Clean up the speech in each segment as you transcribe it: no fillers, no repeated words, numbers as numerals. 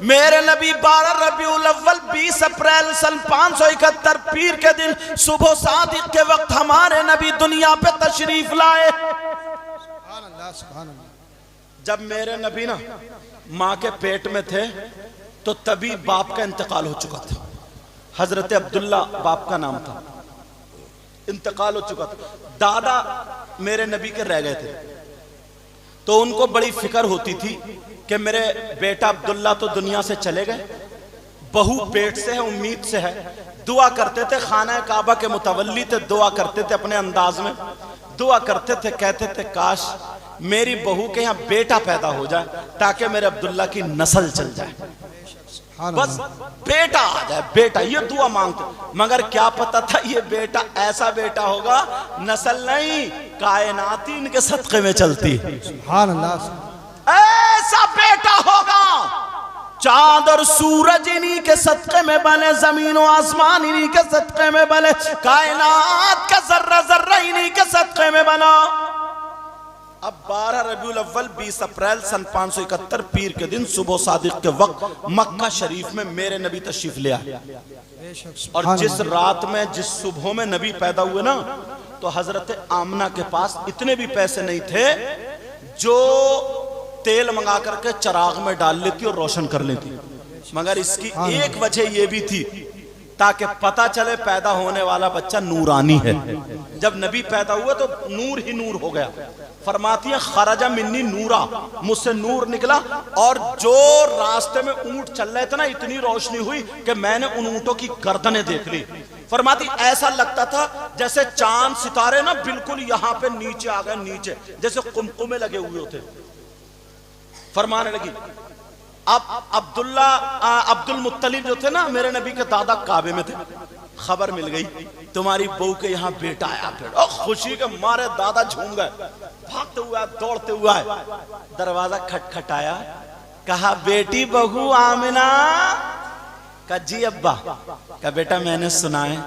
मेरे नबी 12 रबीउल अव्वल 20 अप्रैल सन 571 पीर के दिन सुबह सादिक के वक्त हमारे नबी दुनिया पे तशरीफ लाए। जब मेरे नबी ना माँ के पेट में थे तो तभी बाप का इंतकाल हो चुका था। हजरत अब्दुल्ला बाप का नाम था, इंतकाल हो चुका था। दादा मेरे नबी के रह गए थे, तो उनको बड़ी फिक्र होती थी कि मेरे बेटा अब्दुल्ला तो दुनिया से चले गए, बहू पेट से है, उम्मीद से है। दुआ करते थे, खाना काबा के मुतवल्ली थे, दुआ करते थे अपने अंदाज में, दुआ करते थे, कहते थे काश मेरी बहू के यहाँ बेटा पैदा हो जाए ताकि मेरे अब्दुल्ला की नस्ल चल जाए, बस बेटा आ जाए, बेटा। ये दुआ मांगते, मगर क्या पता था ये बेटा ऐसा बेटा होगा, नस्ल नहीं कायनात इनके सदक़े में चलती, ऐसा बेटा होगा। चांद और सूरज इन्हीं के सदक़े में बने, जमीन और आसमान इन्हीं के सदक़े में बने, कायनात का जर्रा जर्रा इन्हीं के सदक़े में बना। अब 12 रबीउल अव्वल 20 अप्रैल सन 571 पीर के दिन सुबह सादिक के वक्त मक्का शरीफ में मेरे नबी तशरीफ ले आए। और जिस रात में, जिस सुबह में नबी पैदा हुए ना, तो हजरत आमना के पास इतने भी पैसे नहीं थे जो तेल मंगा करके चिराग में डाल लेती और रोशन कर लेती, मगर इसकी एक वजह यह भी थी ताकि पता चले पैदा होने वाला बच्चा नूरानी है। जब नबी पैदा हुआ तो नूर ही नूर हो गया। फरमाती है खरजा मिन्नी नूरा, मुझसे नूर निकला, और जो रास्ते में ऊंट चल रहे थे ना, इतनी रोशनी हुई कि मैंने उन ऊंटों की गर्दनें देख ली। फरमाती ऐसा लगता था जैसे चांद सितारे ना बिल्कुल यहाँ पे नीचे आ गए, नीचे जैसे कुमकुमे लगे हुए होते। फरमाने लगी, अब अब्दुल मुत्तलिब जो थे ना मेरे नबी के दादा, काबे में थे, खबर मिल गई तुम्हारी बहू के यहाँ बेटा आया। फिर खुशी के मारे दादा झूम गए, भागते हुए दौड़ते हुए आए, दरवाजा खटखटाया, कहा बेटी बहू आमिना। कहा जी अब्बा। कहा बेटा मैंने सुना है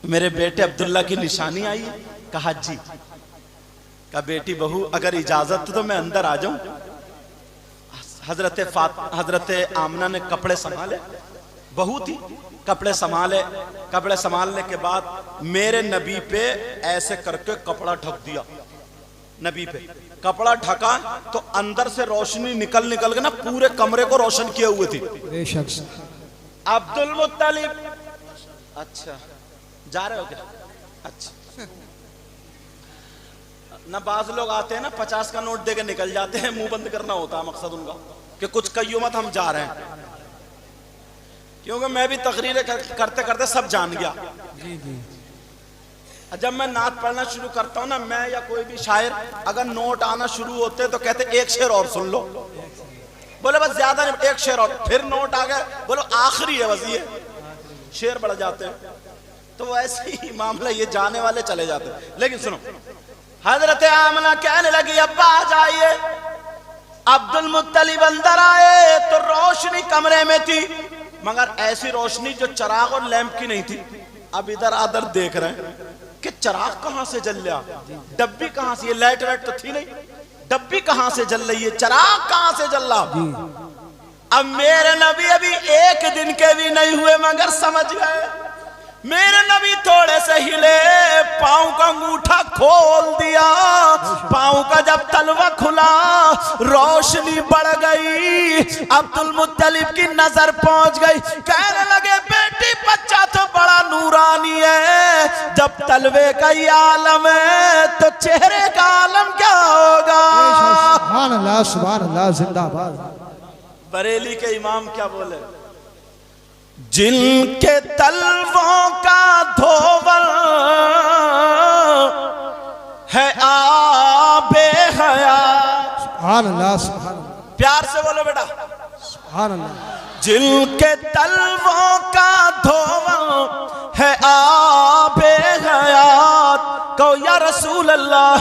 मेरे बेटे अब्दुल्ला की निशानी आई है। कहा जी। कहा बेटी बहू अगर इजाजत तो मैं अंदर आ जाऊं। हजरत आमना ने कपड़े संभाले, बहू थी, कपड़े संभाले। कपड़े संभालने के बाद मेरे नबी पे ऐसे करके कपड़ा ढक दिया। नबी पे कपड़ा ढका तो अंदर से रोशनी निकल के ना पूरे कमरे को रोशन किए हुए थी। अब्दुल मुत्तलिब, अच्छा जा रहे हो क्या? अच्छा ना, बाज लोग आते हैं ना 50 का नोट देके निकल जाते हैं, मुंह बंद करना होता है मकसद उनका कि कुछ कहियो मत हम जा रहे हैं, क्योंकि मैं भी तकरीरें करते करते सब जान गया। जी जी। जब मैं नात पढ़ना शुरू करता हूँ ना, मैं या कोई भी शायर अगर नोट आना शुरू होते तो कहते एक शेर और सुन लो, बोले बस ज्यादा नहीं, एक शेर और, फिर नोट आ गए, बोलो आखिरी है बस, ये शेर बढ़ जाते हैं। तो ऐसे ही मामला, ये जाने वाले चले जाते हैं। लेकिन सुनो, हजरत आमना कहने लगी अब्बा आ जाइए। अब्दुल मुत्तलिब अंदर आए तो रोशनी कमरे में थी, मगर ऐसी रोशनी जो चिराग और लैंप की नहीं थी। अब इधर आदर देख रहे हैं कि चिराग कहां से जल रहा, डब्बी कहां से, ये लाइट वाइट तो थी नहीं, डब्बी कहां से जल रही है, चिराग कहां से जल रहा। अब मेरे नबी अभी एक दिन के भी नहीं हुए मगर समझ गए। मेरे नबी थोड़े से हिले, पांव का अंगूठा खोल दिया, पांव का जब तलवा खुला रोशनी बढ़ गई। अब्दुल मुत्तलिब की नजर पहुंच गई, कहने लगे बेटी बच्चा तो बड़ा नूरानी है, जब तलवे का ये आलम है तो चेहरे का आलम क्या होगा। सुभान अल्लाह, सुभान अल्लाह, जिंदाबाद। बरेली के इमाम क्या बोले, जिनके तलवों का धोवल है आबे हयात। सुभान अल्लाह, सुभान अल्लाह, प्यार से बोलो बेटा, सुभान अल्लाह। जिनके तलवों का धोवल है आबे हयात, कहो या रसूल अल्लाह।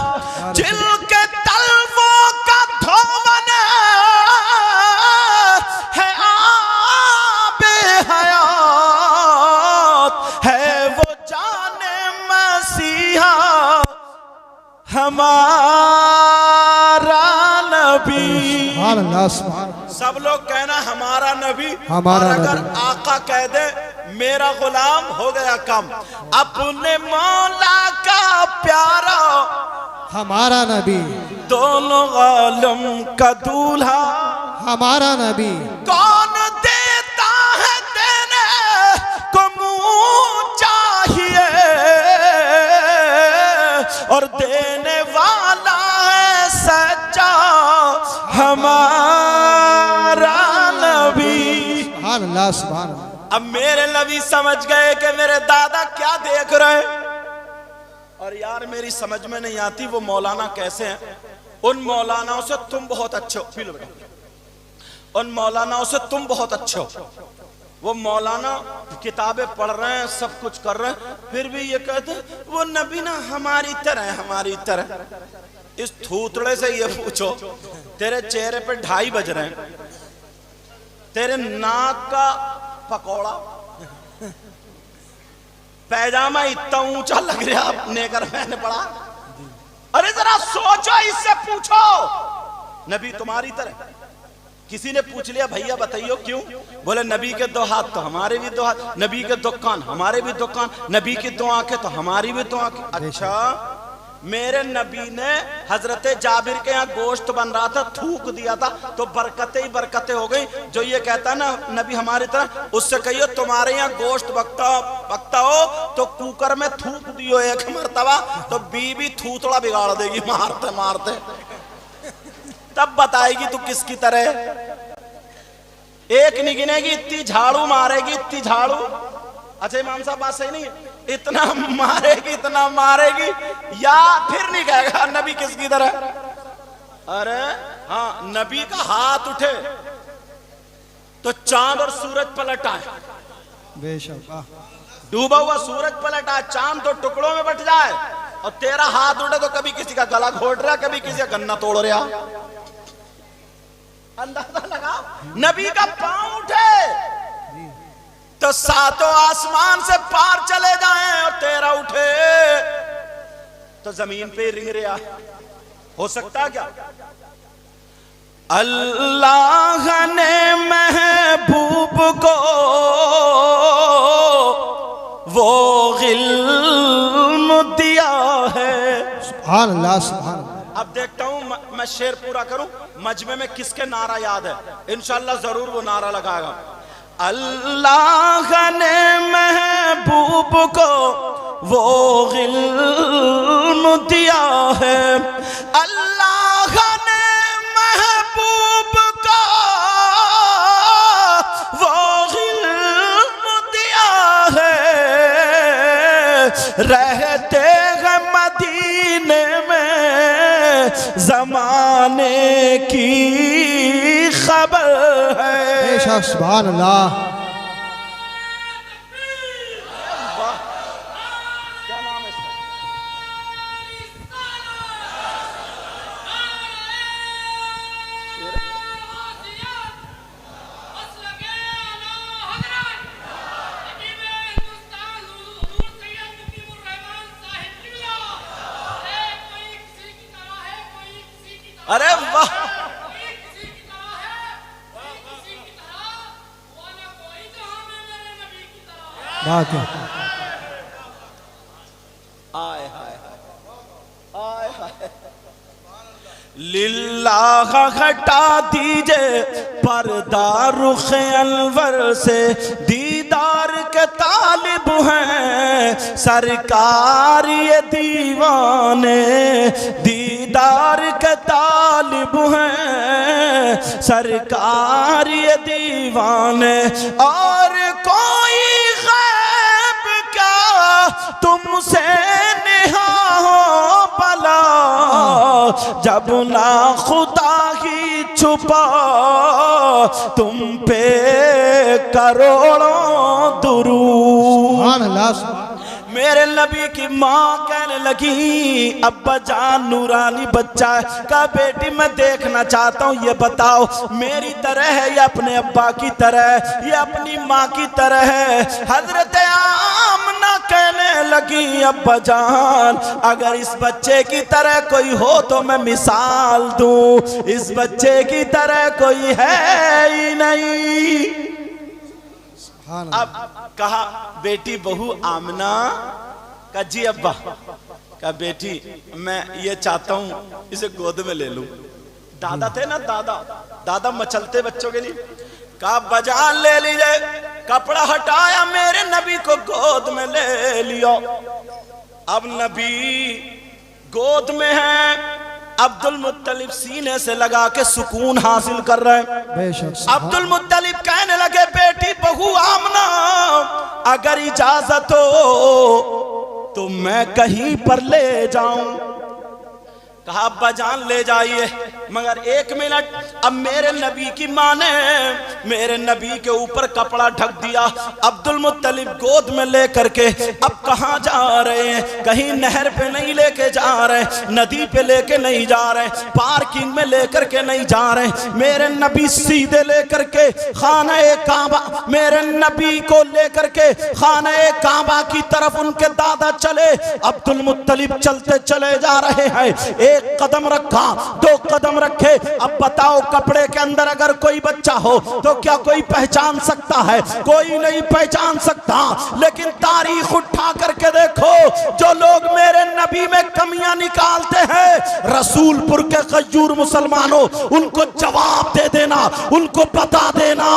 जिनके तलवों का धोवल है आबे हयात, है वो जाने मसीहा हमारा नबी। सुभान अल्लाह, सुभान। सब लोग कहना हमारा नबी, हमारा और अगर नबी। आका कह दे मेरा गुलाम, हो गया कम। अपने मौला का प्यारा हमारा नबी, दोनों आलम का दूल्हा, हमारा नबी, कौन देता है देने को मुंह चाहिए, और देने वाला है सच्चा हमारा नबी। सुभान अल्लाह, सुभान अल्लाह। अब मेरे नबी समझ गए कि मेरे दादा क्या देख रहे हैं। और यार मेरी समझ में नहीं आती वो मौलाना कैसे हैं। उन मौलानाओं से तुम बहुत अच्छे हो, पी लो बेटा। उन मौलानाओं से तुम बहुत अच्छे हो। वो मौलाना किताबें पढ़ रहे हैं, सब कुछ कर रहे हैं, फिर भी ये कहते वो नबी ना हमारी तरह है, हमारी तरह। इस थूथड़े से ये पूछो, तेरे चेहरे पे 2:30 बज रहे हैं, तेरे नाक का पकौड़ा, पैजामा इतना ऊंचा लग रहा अपने कर मैंने पढ़ा। अरे जरा सोचो, इससे पूछो नबी तुम्हारी तरह। किसी ने पूछ लिया भैया बताइयो क्यों, बोले नबी के 2 हाथ तो हमारे भी 2 हाथ, नबी के 2 कान हमारे भी 2 कान, नबी की 2 आंखें तो हमारी भी 2 आंखें। अच्छा, मेरे नबी ने हजरत जाबिर के यहाँ गोश्त बन रहा था, थूक दिया था तो बरकतें ही बरकतें हो गई। जो ये कहता ना नबी हमारी तरह, उससे कहियो तुम्हारे यहाँ गोश्त बकता हो तो कुकर में थूक दियो 1 मरतबा, तो बीबी थूथड़ा बिगाड़ देगी मारते मारते, तब बताएगी तू किसकी तरह। एक नहीं गिनेगी, इतनी झाड़ू मारेगी, इतनी झाड़ू। अच्छा इमाम साहब बात सही नहीं है, इतना मारेगी या फिर नहीं कहेगा नबी किसकी तरह। अरे हाँ, नबी का हाथ उठे तो चांद और सूरज पलट आए, बेशक। डूबा हुआ सूरज पलट आए, चांद तो टुकड़ों में बट जाए, और तेरा हाथ उठे तो कभी किसी का गला घोट रहा, कभी किसी का गन्ना तोड़ रहा। अंदाजा लगाओ, नबी का पांव उठे तो 7 आसमान से पार चले जाएं, और तेरा उठे तो जमीन पे रिंग रहा। हो सकता क्या? अल्लाह ने महबूब को वो इल्म दिया है। सुभान अल्लाह, सुभान अल्लाह। अब देखता हूं मैं शेर पूरा करूं, मजमे में किसके नारा याद है, इंशाल्लाह जरूर वो नारा लगाएगा। अल्लाह ने महबूब को वो इल्म दिया है, अल्लाह ने महबूब को वो इल्म दिया है, रहते हैं मदीने में जमाने की खबर है। बेशक, सुभान अल्लाह। क्या नाम है इसका? अरे वाह, बात है। आए हाय आए हाय, लिल्लाह हटा दीजिए पर्दा रुख अनवर से, दीदार के तालिब हैं सरकार ये दीवाने, दीदार के तालिब हैं सरकार ये दीवाने। और कोई गैब क्या तुमसे नेहा हो भला, जब ना खुदा ही छुपा तुम पे करोड़ों दुरूद। सुभान अल्लाह, सुभान। मेरे नबी की माँ कहने लगी अब्बा जान नूरानी बच्चा है, कहा बेटी मैं देखना चाहता हूँ, ये बताओ मेरी तरह है या अपने अब्बा की तरह है या अपनी माँ की तरह है। हजरत आमना कहने लगी अब्बा जान अगर इस बच्चे की तरह कोई हो तो मैं मिसाल दूं, इस बच्चे की तरह कोई है ही नहीं। अब कहा बेटी बहू आमना का जी अब्बा, का बेटी मैं ये चाहता हूं इसे गोद में ले लूं। दादा थे ना, दादा मचलते बच्चों के लिए, का बजान ले लीजिए, कपड़ा हटाया मेरे नबी को गोद में ले लियो। अब नबी गोद में है, अब्दुल मुत्तलिब सीने से लगा के सुकून हासिल कर रहे हैं। अब्दुल मुत्तलिब कहने लगे बेटी बहू आमना अगर इजाजत हो तो मैं कहीं पर ले जाऊं। कहा अब्बा जान ले जाइए, मगर एक मिनट, अब मेरे नबी की माँ ने मेरे नबी के ऊपर कपड़ा ढक दिया। अब्दुल मुत्तलिब गोद में लेकर के अब कहाँ जा रहे हैं? कहीं नहर पे नहीं लेके जा रहे, नदी पे लेके नहीं जा रहे, पार्किंग में लेकर के नहीं जा रहे। मेरे नबी सीधे लेकर के खाने काबा, मेरे नबी को लेकर के खाने काबा की तरफ उनके दादा चले। अब्दुल मुत्तलिब चलते चले जा रहे हैं, एक कदम रखा, दो कदम रखे। अब बताओ कपड़े के अंदर अगर कोई बच्चा हो तो क्या कोई पहचान सकता है? कोई नहीं पहचान सकता। लेकिन तारीख उठा करके देखो, जो लोग मेरे नबी में कमियां निकालते हैं, रसूलपुर के गयूर मुसलमानों उनको जवाब दे देना, उनको बता देना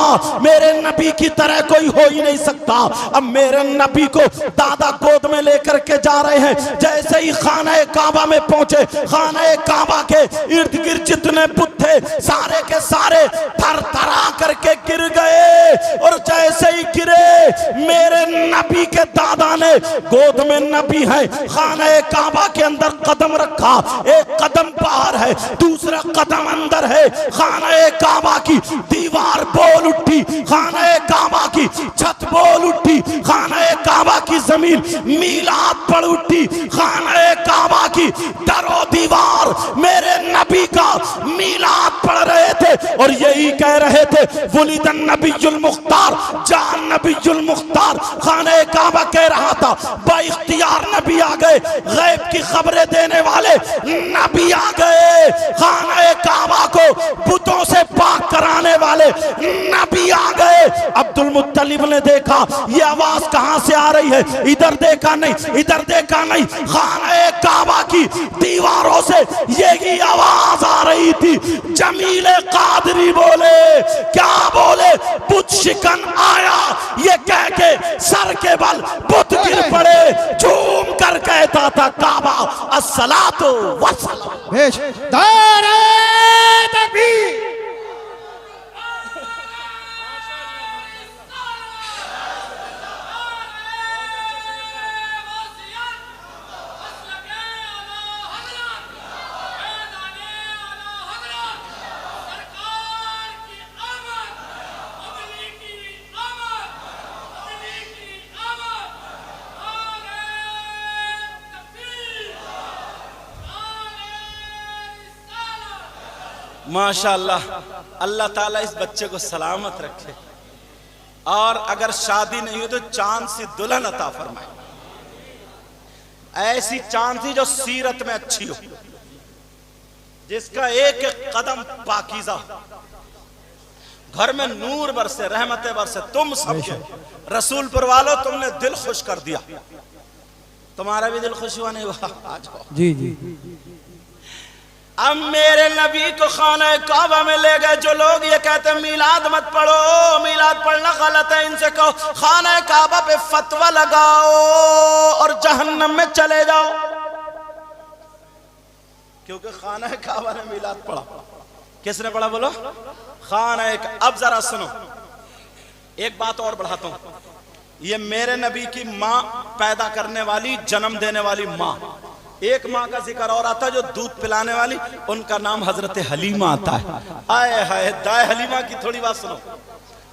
मेरे नबी की तरह कोई हो ही नहीं सकता। अब मेरे नबी को दादा गोद में लेकर के जा रहे हैं। जैसे ही खाना काबा में पहुंचे, खाना काबा के इर्द गिर्द जितने बुत थे सारे के सारे थर थरा करके गिर गए। और जैसे ही गिरे मेरे नबी के दादा ने, गोद में नबी है, खाना काबा के अंदर कदम रखा, एक कदम बाहर है, दूसरा कदम अंदर है। खाना काबा की दीवार बोल उठी, खाना काबा की छत बोल उठी, खाना काबा की जमीन मीलाद पड़ उठी। खाना काबा की दरो दीवार मेरे नबी का मीलाद पढ़ रहे थे और यही कह रहे थे वुलिदन नबियुल मुख्तार, जान नबियुल मुख्तार। खाने काबा कह रहा था बाइख्तियार नबी आ गए, गैब की खबरें देने वाले नबी आ गए। खाने काबा को बुतों से पाक कराने वाले नबी आ गए। अब्दुल मुत्तलिब ने देखा ये आवाज कहां से आ रही है, इधर देखा नहीं, इधर देखा नहीं, खाने काबा की दीवारों से यही आवाज आ रही थी। जमीले कादरी बोले, क्या बोले? बुत शिकन आया, ये कह के सर के बल बुत गिर पड़े। झूम कर कहता था काबा अस्सलातु वस्सलाम। नारे तकबीर। माशाअल्लाह, अल्लाह ताला इस बच्चे को सलामत रखे और अगर शादी नहीं हो तो चांद सी दुल्हन अता फरमाए, ऐसी चांद सी जो सीरत में अच्छी हो, जिसका एक एक कदम पाकीज़ा हो, घर में नूर बरसे, रहमतें बरसे। तुम सबके रसूलपुर वालों तुमने दिल खुश कर दिया, तुम्हारा भी दिल खुश हुआ नहीं हुआ? आज जी जी। अब मेरे नबी को खाना काबा में ले गए। जो लोग ये कहते हैं मीलाद मत पढ़ो, मीलाद पढ़ना गलत है, इनसे कहो खाना काबा पे फतवा लगाओ और जहन्नम में चले जाओ, क्योंकि खाना काबा ने मीलाद पढ़ा। किसने पढ़ा बोलो? खाना। अब जरा सुनो, एक बात और बढ़ाता हूं। ये मेरे नबी की माँ पैदा करने वाली, जन्म देने वाली माँ, एक माँ का जिक्र और आता है जो दूध पिलाने वाली, उनका नाम हजरत हलीमा आता है। आए हाय, दाए हलीमा की थोड़ी बात सुनो।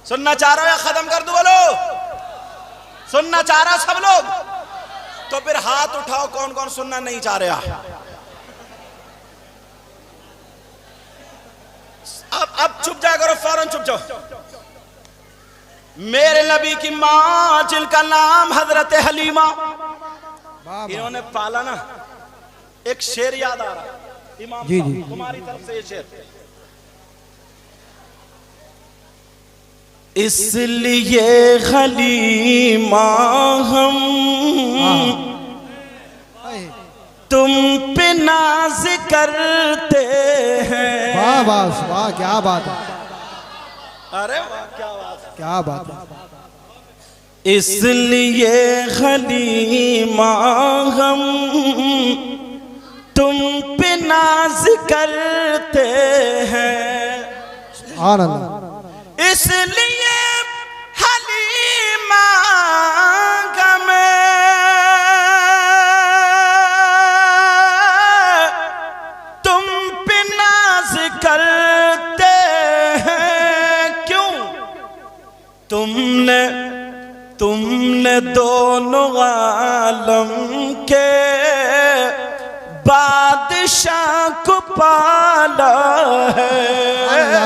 सुनना चाह रहे हो या खत्म कर दूं? बोलो, सुनना चाह रहे हो सब लोग? तो फिर हाथ उठाओ कौन कौन सुनना नहीं चाह रहा। अब चुप जा करो, फौरन चुप जाओ। मेरे नबी की मां जिनका नाम हजरत हलीमा, इन्होंने पाला ना। एक शेर याद आ रहा इमाम जी, साहब, जी। तुम्हारी तरफ से ये शेर। इसलिए हलीमा हम तुम पे नाज करते हैं। वाह वाह वाह, क्या बात है, अरे वाह, क्या बात है। क्या बात है। इसलिए हलीमा हम तुम पे नाज करते हैं। सुभान अल्लाह। इसलिए हलीमा गमे तुम पे नाज करते हैं। क्यों? तुमने दोनों आलम के बादशाह को पाला है।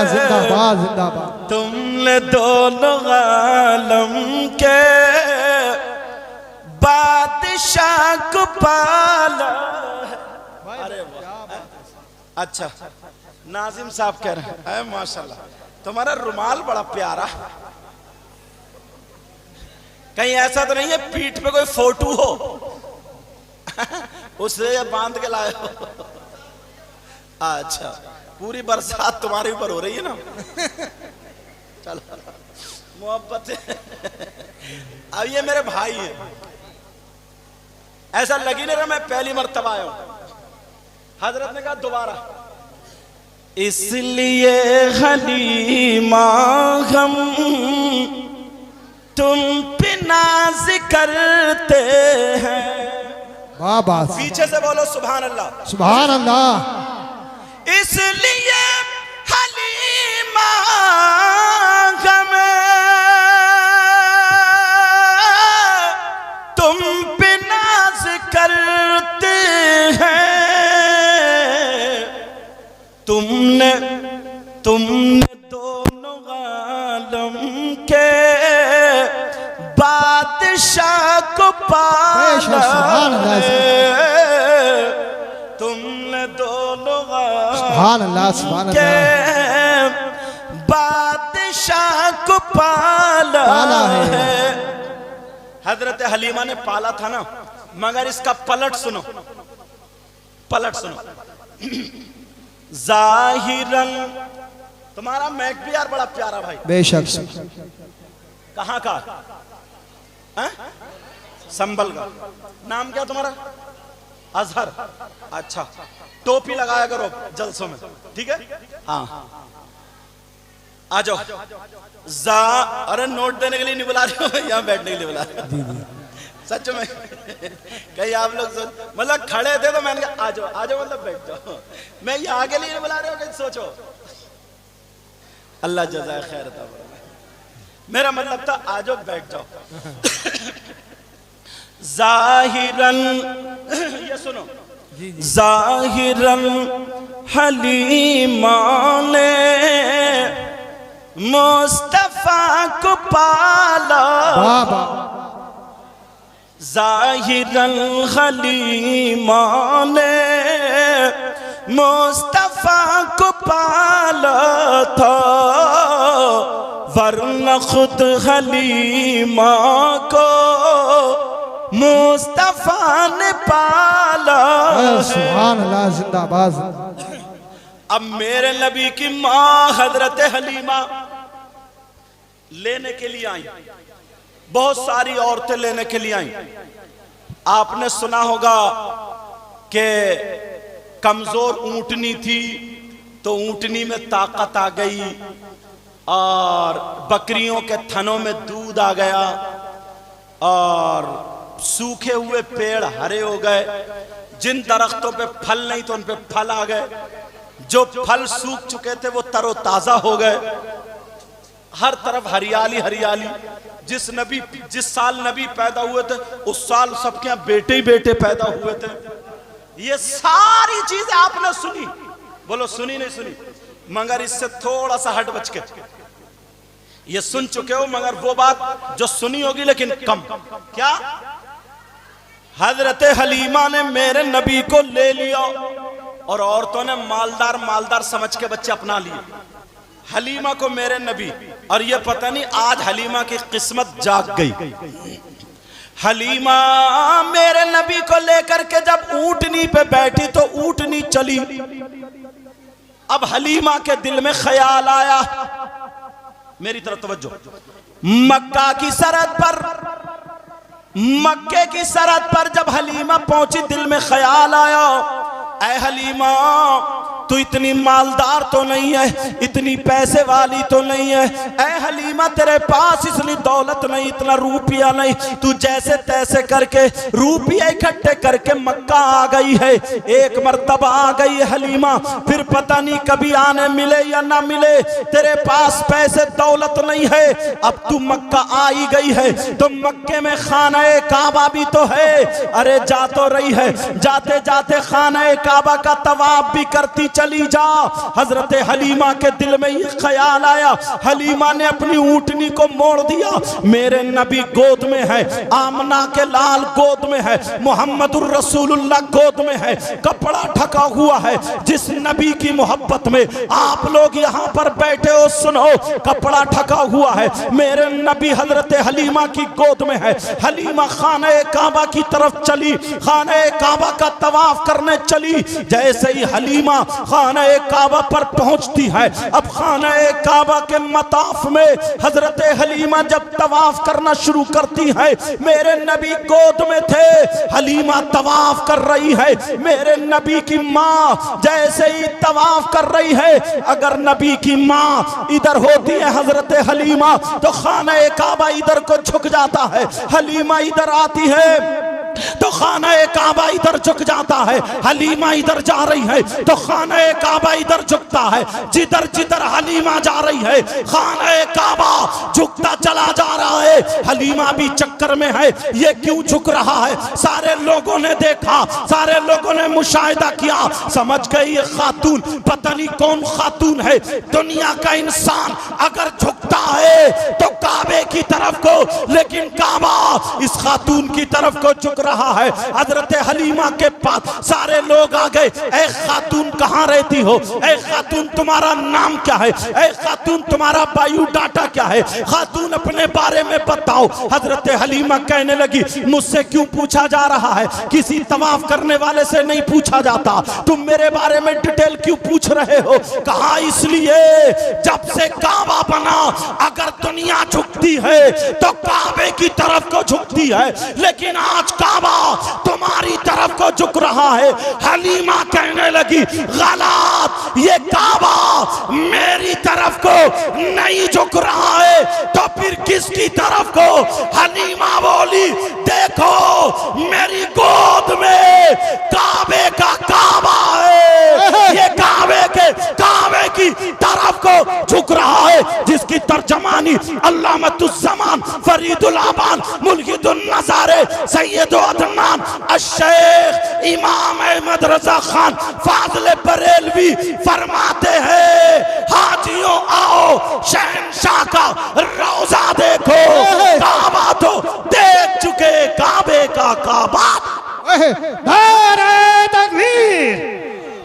जिंदाबाद जिंदाबाद। तुमने दोनों आलम के बादशाह को पाला है। अरे वाह। अच्छा, नाजिम साहब कह रहे हैं माशाल्लाह तुम्हारा रुमाल बड़ा प्यारा। कहीं ऐसा तो नहीं है पीठ पे कोई फोटो हो उसे बांध के लाए हो? अच्छा, पूरी बरसात तुम्हारे ऊपर हो रही है ना। चलो मोहब्बत है। अब ये मेरे भाई है, ऐसा लगी नहीं रहा मैं पहली मर्तबा आया हूं। हजरत ने कहा दोबारा, इसलिए हलीमा हम तुम पे नाज करते हैं। वाह वाह, पीछे से बोलो सुभान अल्लाह। सुभान अल्लाह। इसलिए हलीमा हमें तुम पे नाज करते हैं। तुमने दोनों आलम के बादशाह को पाला है। तुमने दोनों सुभान अल्लाह, सुभान के अल्लाह। बादशाह को पाला है। हजरत हलीमा ने पाला था ना, मगर इसका पलट सुनो, पलट सुनो। जाहिरन तुम्हारा मैक भी यार बड़ा प्यारा भाई, बेशक। कहाँ का है? संभल का। नाम क्या तुम्हारा? अजहर। अच्छा, टोपी लगाया करो जलसों में, ठीक है? हाँ, आ जाओ। अरे नोट देने के लिए नहीं बुला रहे हो, यहाँ बैठने के लिए बुला रहे हो। सच में कहीं आप लोग मतलब खड़े थे तो मैंने कहा आ जाओ आ जाओ, मतलब बैठ जाओ। मैं यहाँ के लिए नहीं बुला रहे हो, कहीं सोचो। अल्लाह जज़ाए खैर था, मेरा मतलब था आ जाओ बैठ जाओ। जाहिरन ये सुनो, जाहिरन हलीमा ने मुस्तफा को पाला। जाहिरन हलीमा ने मुस्तफा को पाला था, वरना खुद हलीमा को मुस्तफा ने पाला। सुभान अल्लाह, जिंदाबाद। अब मेरे नबी की मां हजरत हलीमा लेने के लिए आई, बहुत सारी औरतें लेने के लिए आई। आपने सुना होगा कि कमजोर ऊंटनी थी तो ऊंटनी में ताकत आ गई और बकरियों के थनों में दूध आ गया और सूखे हुए पेड़ हरे हो गए। जिन दरख्तों पे फल नहीं तो उन पे फल आ गए, जो फल सूख चुके थे वो तरोताजा हो गए। हर तरफ हरियाली हरियाली, जिस साल नबी पैदा हुए थे उस साल सबके यहाँ बेटे ही बेटे पैदा हुए थे। ये सारी चीजें आपने सुनी, बोलो सुनी नहीं सुनी? मगर इससे थोड़ा सा हट बच के ये सुन चुके हो, मगर वो बात जो सुनी होगी लेकिन कम। क्या? हजरत हलीमा ने मेरे नबी को ले लिया और औरतों ने मालदार मालदार समझ के बच्चे अपना लिए, हलीमा को मेरे नबी। और ये पता नहीं आज हलीमा की किस्मत जाग गई। हलीमा मेरे नबी को लेकर के जब ऊंटनी पे बैठी तो ऊंटनी चली। अब हलीमा के दिल में ख्याल आया, मेरी तरफ तवज्जो, मक्का की सरहद पर, मक्के की सरहद पर जब हलीमा पहुंची दिल में ख्याल आया, ऐ हलीमा तू इतनी मालदार तो नहीं है, इतनी पैसे वाली तो नहीं है, ऐ हलीमा तेरे पास इतनी दौलत नहीं, इतना रुपया नहीं, तू जैसे तैसे करके रुपये इकट्ठे करके मक्का आ गई है। एक मर्तबा आ गई है हलीमा, फिर पता नहीं कभी आने मिले या ना मिले, तेरे पास पैसे दौलत नहीं है। अब तू मक्का आ ही गई है तो मक्के में खाना काबा भी तो है, अरे जा तो रही है, जाते जाते खाना काबा का तवाफ भी करती चली जा। हजरत हलीमा के दिल में ये ख्याल आया, हलीमा ने अपनी ऊंटनी को मोड़ दिया, मेरे नबी गोद में है, आमना के लाल गोद में है, मुहम्मदुर रसूलुल्लाह गोद में है, कपड़ा ढका हुआ है। जिस नबी की मोहब्बत में आप लोग यहाँ पर बैठे हो, सुनो, कपड़ा ढका हुआ है, मेरे नबी हजरत हलीमा की गोद में है। हलीमा खाना काबा की तरफ चली, खाना काबा का तवाफ करने चली। जैसे ही हलीमा खाना काबा पर पहुंचती है, अब खाना काबा के मताफ में हजरत हलीमा जब तवाफ करना शुरू करती है, मेरे नबी गोद में थे, हलीमा तवाफ कर रही है। मेरे नबी की माँ जैसे ही तवाफ कर रही है, अगर नबी की माँ इधर होती है हजरत हलीमा तो खाना काबा इधर को झुक जाता है, हलीमा इधर आती है तो खाना काबा इधर झुक जाता है, हलीमा इधर जा रही है तो खाना काबा इधर झुकता है। जिधर जिधर हलीमा जा रही है खाना काबा झुकता चला जा रहा है। हलीमा भी चक्कर में है, ये क्यों झुक रहा है? सारे लोगों ने देखा, सारे लोगों ने मुशाहिदा किया, समझ गए ये खातून पता नहीं कौन खातून है। दुनिया का इंसान अगर झुकता है तो काबे की तरफ को, लेकिन काबा इस खातून की तरफ को झुक रहा है। हजरत हलीमा के पास सारे लोग आ गए, ऐ खातून कहाँ रहती हो, ऐ खातून तुम्हारा नाम क्या है, ऐ खातून तुम्हारा बायोडाटा क्या है, खातून अपने बारे में बताओ। हजरत हलीमा कहने लगी, मुझसे क्यों पूछा जा रहा है, किसी तवाफ करने वाले से नहीं पूछा जाता, तुम मेरे बारे में डिटेल क्यों पूछ रहे हो? कहा इसलिए जब से काबा बना अगर दुनिया झुकती है तो काबे की तरफ को झुकती है, लेकिन आज काबा तुम्हारी तरफ को झुक रहा है। हलीमा कहने लगी, गलत, ये काबा मेरी तरफ को नहीं झुक रहा है तो फिर किसकी तरफ को? हलीमा बोली, देखो मेरी गोद में काबे का काबा है, ये काबे की तरफ को झुक रहा है, जिसकी तर्जमानी अल्लामतुज़्ज़मान फरीदुल आबान मुल्हिदुन नज़ारे सैयदो अदनान अश-शेख इमाम अहमद रजा खान फाज़िल बरेलवी फरमाते हैं, हाजियों आओ शहंशाह का रोजा देखो, काबा तो देख चुके, काबे का काबा। नारे तकबीर,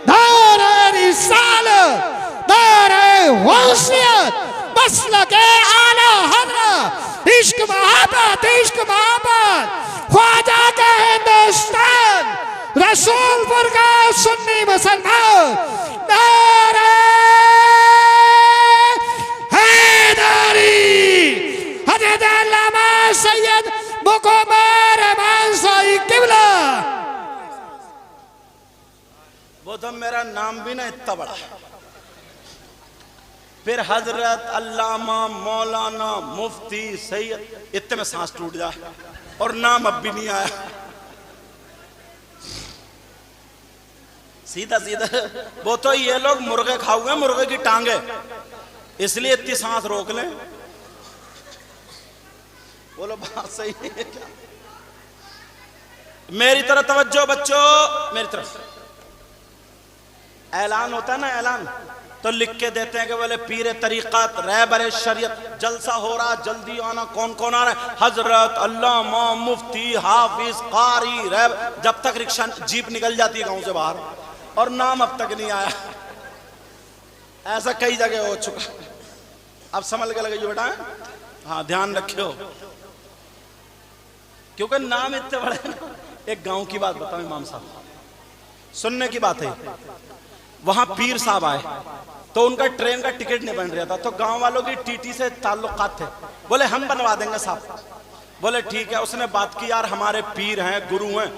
नारे रिसालत, नारे वसीयत, मसलके आला हज़रत, इश्क मोहब्बत, इश्क मोहब्बत, ख्वाजा का हिंदुस्तान, रसूलपुर का सुन्नी मुसलमान, नारे हैदरी, हज़रत अल्लामा सैयद मुक़म्मल रहमान साहिब किबला। वो तो मेरा नाम भी ना इतना बड़ा, फिर हजरत, अल्लामा, मौलाना, मुफ्ती, सैयद, इतने में सांस टूट जाए और नाम अब भी नहीं आया। सीधा सीधा वो तो ये लोग मुर्गे खाओगे, मुर्गे की टांगे, इसलिए इतनी सांस रोक लें। बोलो बात सही है क्या? मेरी तरफ तवज्जो बच्चों, मेरी तरफ। ऐलान होता है ना, ऐलान तो लिख के देते हैं कि बोले पीर तरीक़त, रहबर शरीयत, जलसा हो रहा, जल्दी आना। कौन कौन आ रहा है? हजरत, अल्लामा, मुफ्ती, हाफिज, कारी, रहब। जब तक रिक्शा जीप निकल जाती है गांव से बाहर और नाम अब तक नहीं आया। ऐसा कई जगह हो चुका। अब समझ के लगे बेटा, हाँ ध्यान रखियो, क्योंकि नाम इतने बड़े ना। एक गांव की बात बताऊं इमाम साहब, सुनने की बात है। वहां पीर साहब आए तो उनका ट्रेन का टिकट नहीं बन रहा था, तो गांव वालों की टीटी से ताल्लुकात थे। बोले हम बनवा देंगे साहब। बोले ठीक है। उसने बात की, यार हमारे पीर हैं, गुरु हैं,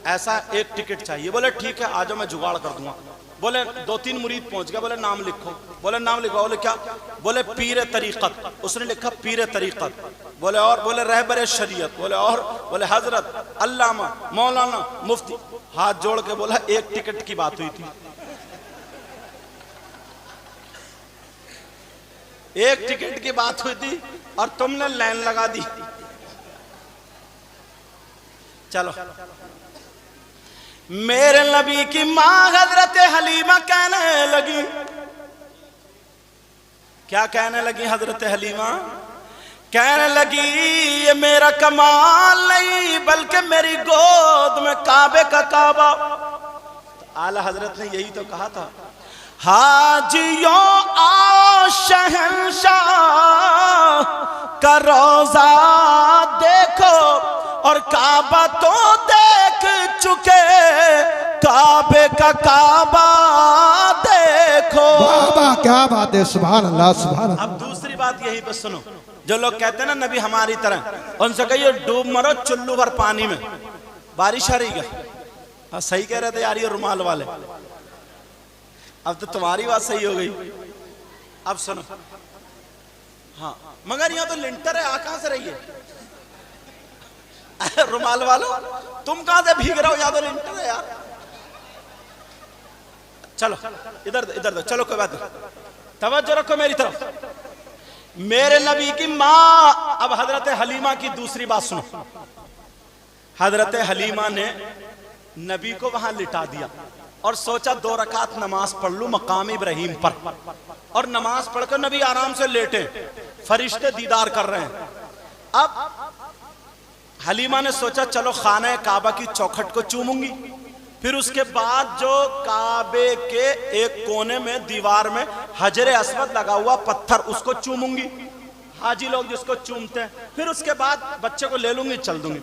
ऐसा एक टिकट चाहिए। बोले ठीक है, आ जाओ, मैं जुगाड़ कर दूंगा। बोले 2-3 मुरीद पहुंच गए। बोले नाम लिखो। बोले नाम लिखो। बोले क्या? बोले पीर तरीक़त। उसने लिखा पीर तरीक़त। बोले और? बोले रहबर शरीयत। बोले और? बोले हजरत, अल्लामा, मौलाना, मुफ्ती। हाथ जोड़ के बोला एक टिकट की बात हुई थी, एक टिकट की बात हुई थी और तुमने लाइन लगा दी। चलो, मेरे नबी की मां हजरत हलीमा कहने लगी, क्या कहने लगी हजरत हलीमा? कहने लगी ये मेरा कमाल नहीं बल्कि मेरी गोद में काबे का काबा। तो आला हजरत ने यही तो कहा था, हाजियों आओ शहंशाह का रोजा देखो और काबा तो देख चुके, काबे का काबा देखो। बाबा क्या बात है, सुभान अल्लाह, सुभान अल्लाह। अब दूसरी बात यही पे सुनो, जो लोग कहते हैं ना नबी हमारी तरह, उनसे कहिए डूब मरो चुल्लू भर पानी में। बारिश आ रही क्या? हाँ सही कह रहे थे यार ये रुमाल वाले। अब तो तुम्हारी बात सही हो गई। अब सुनो, हाँ मगर यहाँ तो लिंटर है, आ कहां से रही है? रुमाल वालों तुम कहां से भीग रहे हो? या तो लिंटर है यार। चलो इधर इधर चलो, कोई बात नहीं, तवज्जो रखो मेरी तरफ। मेरे नबी की माँ, अब हजरत हलीमा की दूसरी बात सुनो। हजरत हलीमा ने नबी को वहां लिटा दिया और सोचा 2 रकात नमाज पढ़ लूं मकाम इब्राहिम पर। और नमाज पढ़कर नबी आराम से लेटे, फरिश्ते दीदार कर रहे हैं। अब हलीमा ने सोचा चलो खाने काबा की चौखट को चूमूंगी, फिर उसके बाद जो काबे के एक कोने में दीवार में हजरे अस्वद लगा हुआ पत्थर, उसको चूमूंगी, हाजी लोग जिसको चूमते हैं, फिर उसके बाद बच्चे को ले लूंगी, चल दूंगी।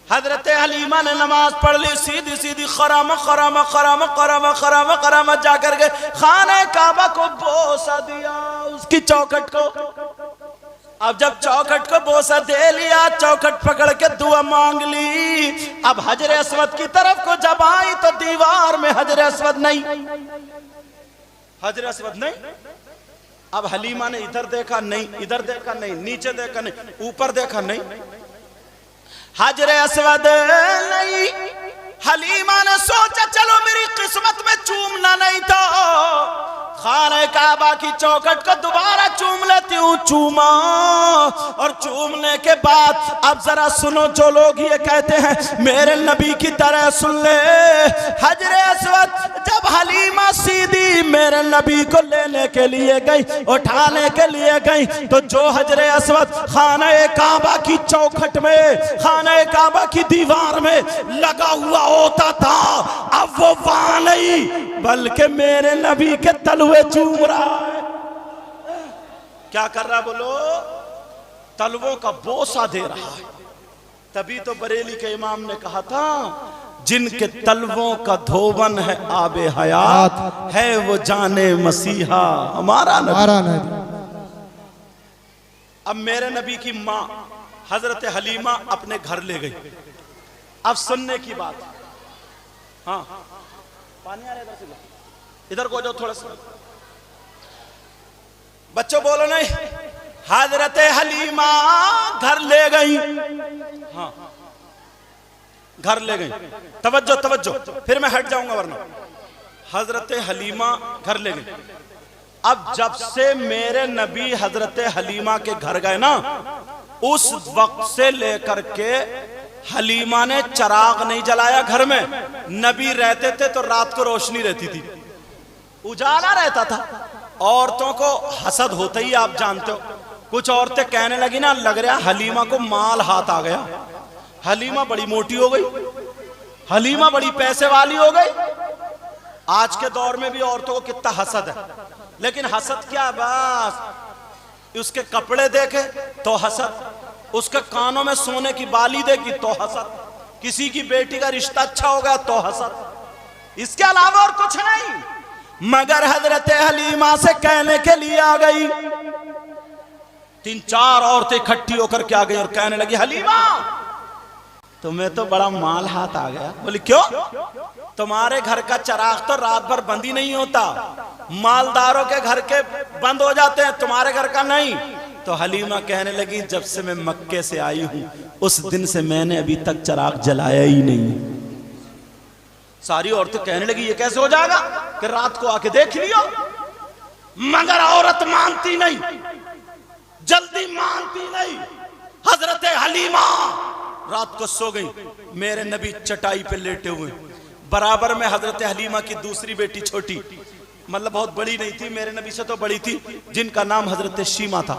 हजरत हलीमा ने नमाज पढ़ ली, सीधी सीधी खरामा खरामा खरामा खरामा खरामा खरामा जाकर के खाने काबा को बोसा दिया, उसकी चौखट को। अब जब चौखट को बोसा दे लिया, चौखट पकड़ के दुआ मांग ली। अब हजरे अस्वद की तरफ को जब आई तो दीवार में हजरे अस्वद नहीं, हजरे अस्वद नहीं। अब हलीमा ने इधर देखा नहीं, इधर देखा नहीं, नीचे देखा नहीं, ऊपर देखा नहीं, हजरे अस्वद नहीं। हलीमा ने सोचा चलो मेरी किस्मत में चूमना नहीं तो खाने काबा की चौखट को दोबारा चूम लेती हूँ। चूमा, और चूमने के बाद अब जरा सुनो, जो लोग ये कहते हैं मेरे नबी की तरह सुन ले। हजरे अस्वद जब हलीमा सीधी मेरे नबी को लेने के लिए गई, उठाने के लिए गई, तो जो हजरे अस्वद खाने काबा की चौखट में, खाने काबा की दीवार में लगा हुआ होता था, अब वो वहां नहीं बल्कि मेरे नबी के तलवे चूम रहा है। क्या कर रहा बोलो? तलवों का बोसा दे रहा है। तभी तो बरेली के इमाम ने कहा था जिनके तलवों का धोवन है आबे हयात, है वो जाने मसीहा हमारा नबी। अब मेरे नबी की माँ हजरत हलीमा अपने घर ले गई। अब सुनने की बात, हाँ पानी आ रहा है इधर से, इधर को जाओ थोड़ा सा, बच्चों बोलो नहीं। हजरत हलीमा घर ले गई, हाँ घर ले गई। तवज्जो तवज्जो, फिर मैं हट जाऊंगा वरना। हजरत हलीमा घर ले गई। अब जब से मेरे नबी हजरत हलीमा के घर गए ना, उस वक्त से लेकर के हलीमा ने चराग नहीं जलाया घर में। नबी रहते थे तो रात को रोशनी रहती थी, उजाला रहता था। औरतों को हसद होता ही आप जानते हो। कुछ औरतें कहने लगी ना, लग रहा हलीमा को माल हाथ आ गया, हलीमा बड़ी मोटी हो गई, हलीमा बड़ी पैसे वाली हो गई। आज के दौर में भी औरतों को कितना हसद है, लेकिन हसद क्या, बस उसके कपड़े देखे तो हसद, उसके कानों में सोने की बाली देखी तो हसद, किसी की बेटी का रिश्ता अच्छा हो गया तो हसद। इसके अलावा और कुछ नहीं। मगर हजरत हलीमा से कहने के लिए आ गई, 3-4 औरतें इकट्ठी होकर के आ गई और कहने लगी, हलीमा तुम्हें तो बड़ा माल हाथ आ गया। बोली क्यों? तुम्हारे घर का चराग तो रात भर बंद ही नहीं होता, मालदारों के घर के बंद हो जाते हैं, तुम्हारे घर का नहीं। तो हलीमा कहने लगी, जब से मैं मक्के से आई हूं उस दिन से मैंने अभी तक चराग जलाया ही नहीं। सारी औरतें कहने लगी, ये कैसे हो जाएगा कि रात को आके देख लियो। मगर औरत मानती नहीं, जल्दी मानती नहीं। हजरत हलीमा रात को सो गई, मेरे नबी चटाई पे लेटे हुए, बराबर में हजरत हलीमा की दूसरी बेटी छोटी, मतलब बहुत बड़ी नहीं थी, मेरे नबी से तो बड़ी थी, जिनका नाम हजरत शीमा था,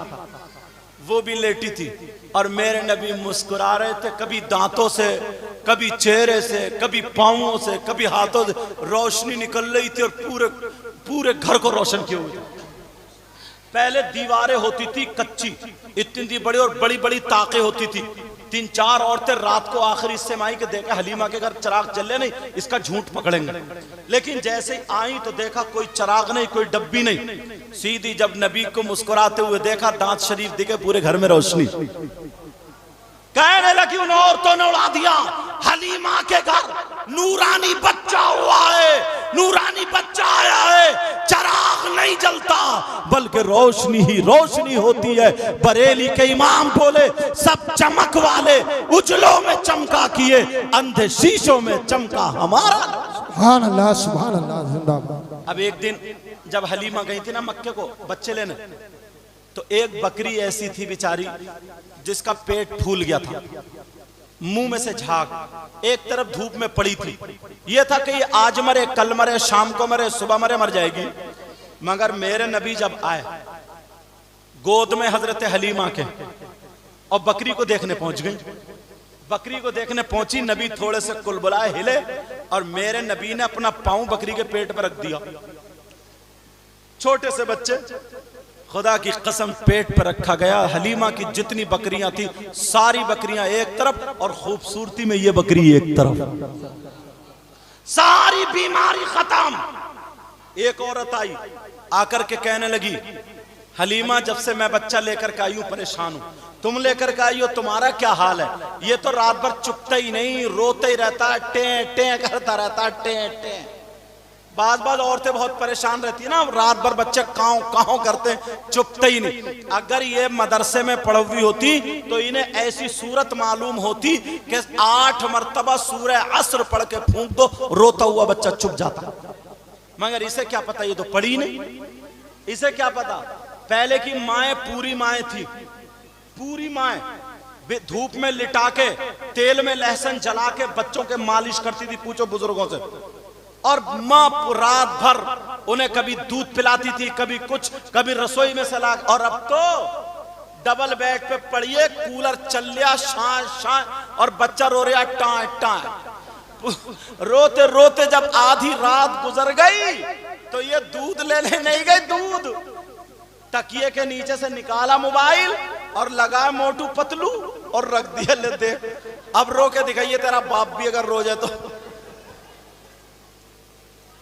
वो भी लेटी थी। और मेरे नबी मुस्कुरा रहे थे, कभी दांतों से, कभी चेहरे से, कभी पांवों से, कभी हाथों से रोशनी निकल रही थी और पूरे पूरे घर को रोशन किए हुए। पहले दीवारें होती थी कच्ची, इतनी बड़ी और बड़ी बड़ी ताकें होती थी। 3-4 औरतें रात को आखिरी हिस्से में आई कि देखा हलीमा के घर चराग जले नहीं, इसका झूठ पकड़ेंगे। लेकिन जैसे ही आई तो देखा कोई चराग नहीं, कोई डब्बी नहीं। सीधी जब नबी को मुस्कुराते हुए देखा, दांत शरीफ दिखे, पूरे घर में रोशनी। कहने लगी, उन औरतों ने उड़ा दिया, हलीमा के घर नूरानी बच्चा हुआ है, नूरानी बच्चा आया है, चराग नहीं जलता बल्कि रोशनी ही रोशनी होती है। बरेली के इमाम बोले, सब चमक वाले उजलों में चमका किए, अंधे शीशों में चमका हमारा। सुभान अल्लाह, सुभान अल्लाह, जिंदाबाद। अब एक दिन जब हलीमा गई थी ना मक्के को बच्चे लेने, तो एक बकरी ऐसी थी बेचारी जिसका पेट फूल गया था, मुंह में से झाग, एक तरफ धूप में पड़ी थी। यह था कि ये आज मरे, कल मरे, शाम को मरे, सुबह मरे, मर जाएगी। मगर मेरे नबी जब आए गोद में हजरत हलीमा के और बकरी को देखने पहुंच गई। बकरी को देखने पहुंची, नबी थोड़े से कुलबुलाए हिले और मेरे नबी ने अपना पांव बकरी के पेट पर रख दिया। छोटे से बच्चे, खुदा की कसम पेट पर रखा गया। हलीमा की जितनी बकरियां थी सारी बकरियां एक तरफ और खूबसूरती में ये बकरी एक तरफ, सारी बीमारी खत्म। एक औरत आई, आकर के कहने लगी, हलीमा जब से मैं बच्चा लेकर के आई हूं परेशान हूं, तुम लेकर के आई हो, तुम्हारा क्या हाल है? ये तो रात भर चुपता ही नहीं, रोता ही रहता है, टे टे करता रहता है, टे टे। बाज औरतें बहुत परेशान रहती है ना, रात भर बच्चे काँव काँव करते, चुपते ही नहीं। अगर ये मदरसे में पढ़ी हुई होती तो इन्हें ऐसी सूरत मालूम होती कि 8 मरतबा सूरह असर पढ़ के फूंक दो, रोता हुआ बच्चा चुप जाता। मगर इसे क्या पता, ये तो पढ़ी नहीं, इसे क्या पता। पहले की माएँ पूरी माएँ थी, पूरी माएँ धूप में लिटा के तेल में लहसुन जला के बच्चों के मालिश करती थी, पूछो बुजुर्गों से। और माँ रात भर उन्हें कभी दूध पिलाती थी, कभी कुछ, कभी रसोई में से ला। और अब तो डबल बेड पे पड़िए, कूलर चल लिया, शां शां, और बच्चा रो रहा टाँ टाँ। रोते रोते जब आधी रात गुजर गई तो ये दूध लेने नहीं गए, दूध तकिए के नीचे से निकाला मोबाइल और लगाया मोटू पतलू और रख दिया, ले देख अब रो के दिखाइए तेरा बाप भी अगर रो जाए तो।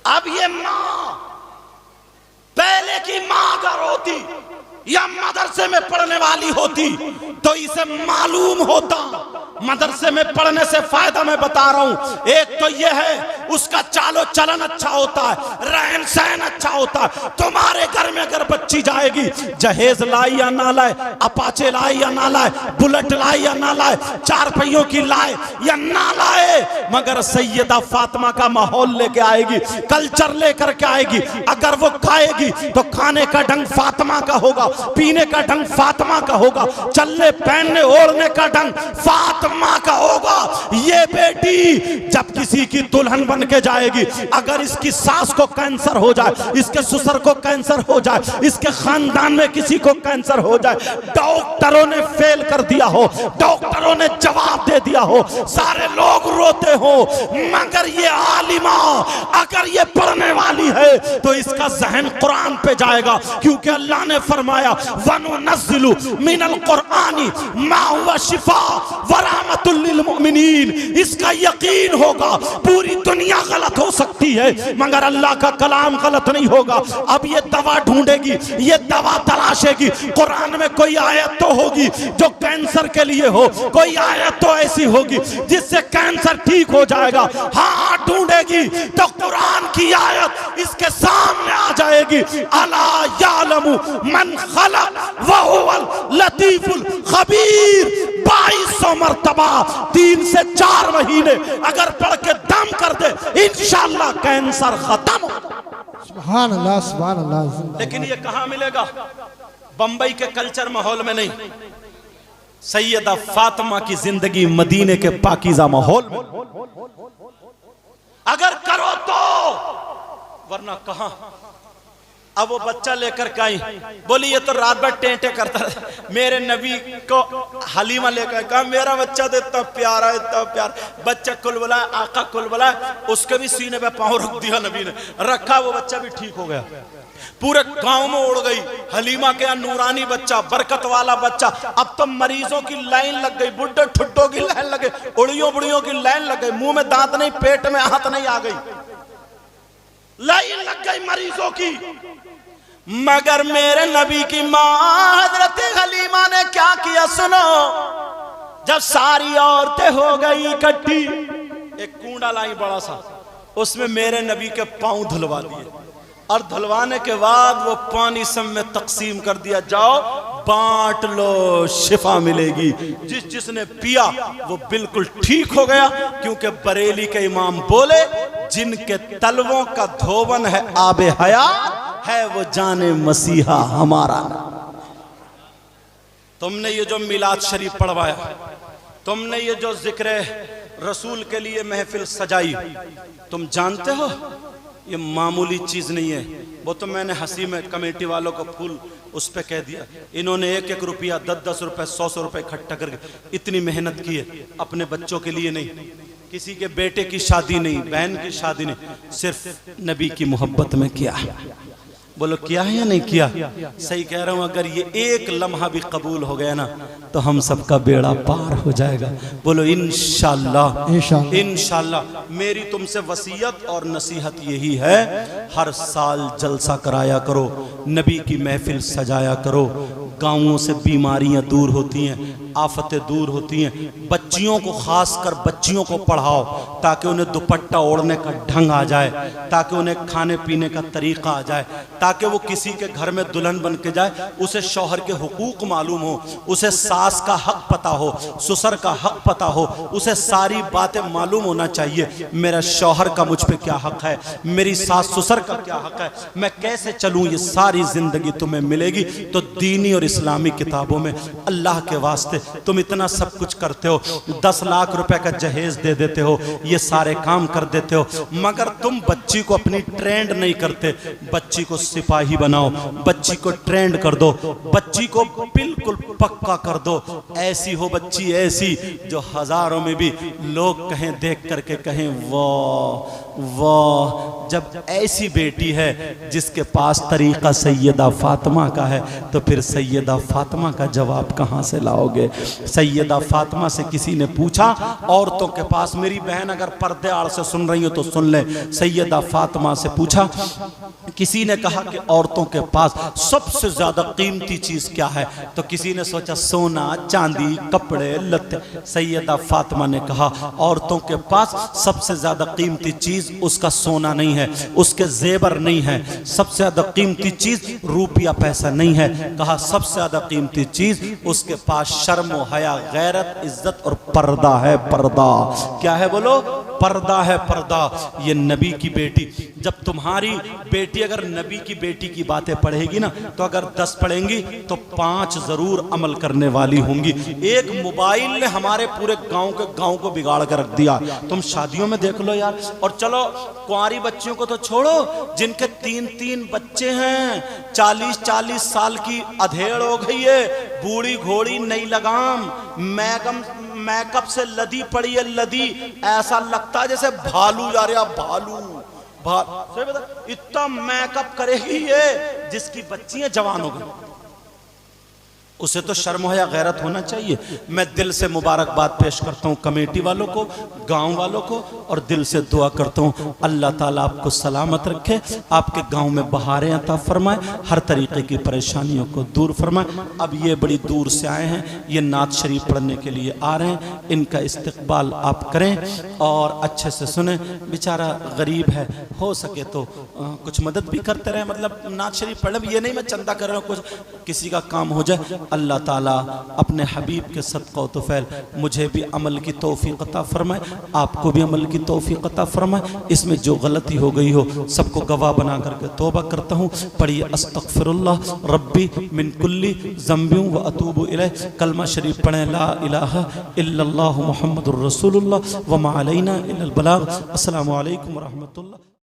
अब ये माँ, पहले की माँ अगर होती या मदरसे में पढ़ने वाली होती तो इसे मालूम होता मदरसे में पढ़ने से फायदा मैं बता रहा हूं। एक तो यह है उसका चालो चलन अच्छा होता है, रहन सहन अच्छा होता है। तुम्हारे घर में अगर बच्ची जाएगी, जहेज लाई या ना लाए, अपाचे लाए या ना लाए, बुलेट लाए या ना लाए, चार पहियों की लाए या ना लाए, मगर सैयदा फातिमा का माहौल लेके आएगी, कल्चर लेकर के आएगी। अगर वो खाएगी तो खाने का ढंग फातिमा का होगा, पीने का ढंग फातिमा का होगा, चलने पहनने ओढ़ने का ढंग फातिमा का होगा। ये बेटी जब किसी की दुल्हन बन के जाएगी, अगर इसकी सास को कैंसर हो जाए, इसके ससुर को कैंसर हो जाए, इसके खानदान में किसी को कैंसर हो जाए, डॉक्टरों ने फेल कर दिया हो, डॉक्टरों ने जवाब दे दिया हो, सारे लोग रोते हो, मगर ये आलिमा अगर ये पढ़ने वाली है तो इसका जहन कुरान पे जाएगा, क्योंकि अल्लाह ने फरमाया वनुनज़्ज़िलु मिनल कुरआनी मा हुवा शिफा व रहमतुल लिल मुमिनीन। इसका यकीन होगा। पूरी दुनिया गलत हो सकती है मगर अल्लाह का कलाम गलत नहीं होगा। अब ये दवा ढूंढेगी, ये दवा तलाशेगी, कुरान में कोई आयत तो होगी जो कैंसर के लिए हो, कोई आयत तो ऐसी होगी जिससे कैंसर ठीक हो जाएगा। हाँ ढूंढेगी तो कुरान की आयत इसके सामने आ जाएगी, अला यालमु मन खलक व हुवल लतीफुल खबीर। 2200 मरतबा 3 से 4 महीने अगर पढ़ के दम कर दे, इंशाअल्लाह कैंसर खत्म। सुभान अल्लाह, सुभान अल्लाह। लेकिन ये कहां मिलेगा? बंबई के कल्चर माहौल में नहीं, सैयदा फातिमा की जिंदगी मदीने के पाकीज़ा माहौल में अगर करो तो, वरना कहां। अब वो बच्चा लेकर के आई, बोली ये तो रात भर टेंटे करता है। मेरे नबी को हलीमा लेकर कहा मेरा बच्चा तो इतना प्यारा, इतना प्यार। बच्चा कुल बुलाया, आका कुल बुलाया, उसके भी सीने पे पांव रख दिया नबी ने, रखा, वो बच्चा भी ठीक हो गया। पूरे गांव में उड़ गई हलीमा के यहाँ नूरानी बच्चा, बरकत वाला बच्चा। अब तो मरीजों की लाइन लग गई, बुड्ढे ठुड्डों की लाइन लग गई, उड़ियों बुड़ियों की लाइन लग गई, मुंह में दांत नहीं, पेट में हाथ नहीं, आ गई लाइन लग गई मरीजों की। मगर मेरे नबी की मां हजरत हलीमा ने क्या किया सुनो। जब सारी औरतें हो गई इकट्ठी, एक कूड़ा लाई बड़ा सा, उसमें मेरे नबी के पांव धुलवा दिए, और धुलवाने के बाद वो पानी सब में तकसीम कर दिया, जाओ बांट लो, शिफा मिलेगी। जिसने पिया वो बिल्कुल ठीक हो गया, क्योंकि बरेली के इमाम बोले जिनके तलवों का धोवन है आबे हयात है, वो जाने मसीहा हमारा। तुमने ये जो मिलाद शरीफ पढ़वाया, तुमने ये जो जिक्र रसूल के लिए महफिल सजाई, तुम जानते हो ये मामूली चीज नहीं है। वो तो मैंने हंसी में कमेटी वालों को फूल उस पे कह दिया। इन्होंने 1-1 रुपया, 10-10 रुपए, 100-100 रुपए इकट्ठा करके इतनी मेहनत की है, अपने बच्चों के लिए नहीं, किसी के बेटे की शादी नहीं, बहन की शादी नहीं, सिर्फ नबी की मोहब्बत में किया। बोलो किया है या नहीं किया? सही कह रहा हूं। अगर ये एक लम्हा भी कबूल हो गया ना तो हम सबका बेड़ा पार हो जाएगा। बोलो इंशाअल्लाह, इंशाअल्लाह। मेरी तुमसे वसीयत और नसीहत यही है, हर साल जलसा कराया करो, नबी की महफिल सजाया करो। गाँवों से बीमारियां दूर होती हैं, आफतें दूर होती हैं। बच्चियों को, खासकर बच्चियों को पढ़ाओ ताकि उन्हें दुपट्टा ओढ़ने का ढंग आ जाए, ताकि उन्हें खाने पीने का तरीका आ जाए, ताकि वो किसी के घर में दुल्हन बन के जाए, उसे शौहर के हुकूक मालूम हो, उसे सास का हक पता हो, ससुर का हक पता हो, उसे सारी बातें मालूम होना चाहिए। मेरा शौहर का मुझ पे क्या हक है, मेरी सास ससुर का क्या हक है, मैं कैसे चलूँ, ये सारी जिंदगी तुम्हें मिलेगी। तो दीनी और इस्लामी किताबों में अल्लाह के वास्ते तुम इतना सब कुछ करते हो, 10 लाख रुपए का जहेज दे देते हो, ये सारे काम कर देते हो, मगर तुम बच्ची को अपनी ट्रेंड नहीं करते। बच्ची को सिपाही बनाओ, बच्ची को ट्रेंड कर दो, बच्ची को बिल्कुल पक्का कर दो। ऐसी हो बच्ची, ऐसी जो हजारों में भी लोग कहें, देख करके कहें वाह वाह। जब ऐसी बेटी है जिसके पास तरीका सैयदा फातिमा का है, तो फिर सैयद सैयदा फातिमा का जवाब कहाँ से लाओगे? सैयदा फातिमा से किसी ने पूछा, औरतों के पास, मेरी बहन अगर पर्दे आड़ से सुन रही हो तो सुन ले, सैयदा फातिमा से पूछा, किसी ने कहा कि औरतों के पास सबसे ज्यादा कीमती चीज क्या है? तो किसी ने सोचा सोना चांदी कपड़े लत्ते। सैयदा फातिमा ने कहा औरतों के पास सबसे ज्यादा कीमती चीज उसका सोना नहीं है, उसके जेवर नहीं है, सबसे ज्यादा कीमती चीज रुपया पैसा नहीं है। कहा सबसे ज्यादा कीमती चीज उसके पास शर्म हया गैरत इज्जत और पर्दा है। पर्दा क्या है बोलो? पर्दा है, पर्दा। ये नबी की बेटी, जब तुम्हारी बेटी अगर नबी की बेटी की बातें पढ़ेगी ना, तो अगर 10 पढ़ेंगी तो 5 जरूर अमल करने वाली होंगी। एक मोबाइल ने हमारे पूरे गांव को बिगाड़ कर रख दिया। तुम शादियों में देख लो यार। और चलो कुंवारी बच्चियों को तो छोड़ो, जिनके 3-3 बच्चे हैं, 40-40 साल की अधेड़ हो गई है, बूढ़ी घोड़ी नई लगाम, मेकअप से लदी पड़ी है, लदी, ऐसा लगता है जैसे भालू जा रहा, भालू इतना मेकअप करेगी ये, जिसकी बच्चियां जवान हो गई। उसे तो शर्म या गैरत होना चाहिए। मैं दिल से मुबारकबाद पेश करता हूँ कमेटी वालों को, गांव वालों को, और दिल से दुआ करता हूँ अल्लाह ताला आपको सलामत रखे, आपके गांव में बहारें अता फरमाए, हर तरीके की परेशानियों को दूर फरमाए। अब ये बड़ी दूर से आए हैं, ये नात शरीफ पढ़ने के लिए आ रहे हैं, इनका इस्तकबाल आप करें और अच्छे से सुने। बेचारा गरीब है, हो सके तो कुछ मदद भी करते रहे, मतलब नात शरीफ पढ़े, ये नहीं मैं चंदा कर रहा हूँ, कुछ किसी का काम हो जाए। अल्लाह ताला अपने हबीब के सदक़ा व तुफ़ैल मुझे भी अमल की तौफ़ीक़ अता फरमाए, आपको भी अमल की तौफ़ीक़ अता फरमाए। इसमें जो गलती हो गई हो सबको गवाह बना करके तौबा करता हूँ। पढ़िए अस्तग़फ़िरुल्लाह रब्बी मिन कुल्ली ज़ंबियों व अतूबु इलैह। कलमा शरीफ पढ़ें, ला इलाहा इल्लल्लाहु मुहम्मदुर रसूलुल्लाह व मा अलैना इल्लल बलाग। अस्सलामु अलैकुम व रहमतुल्लाह।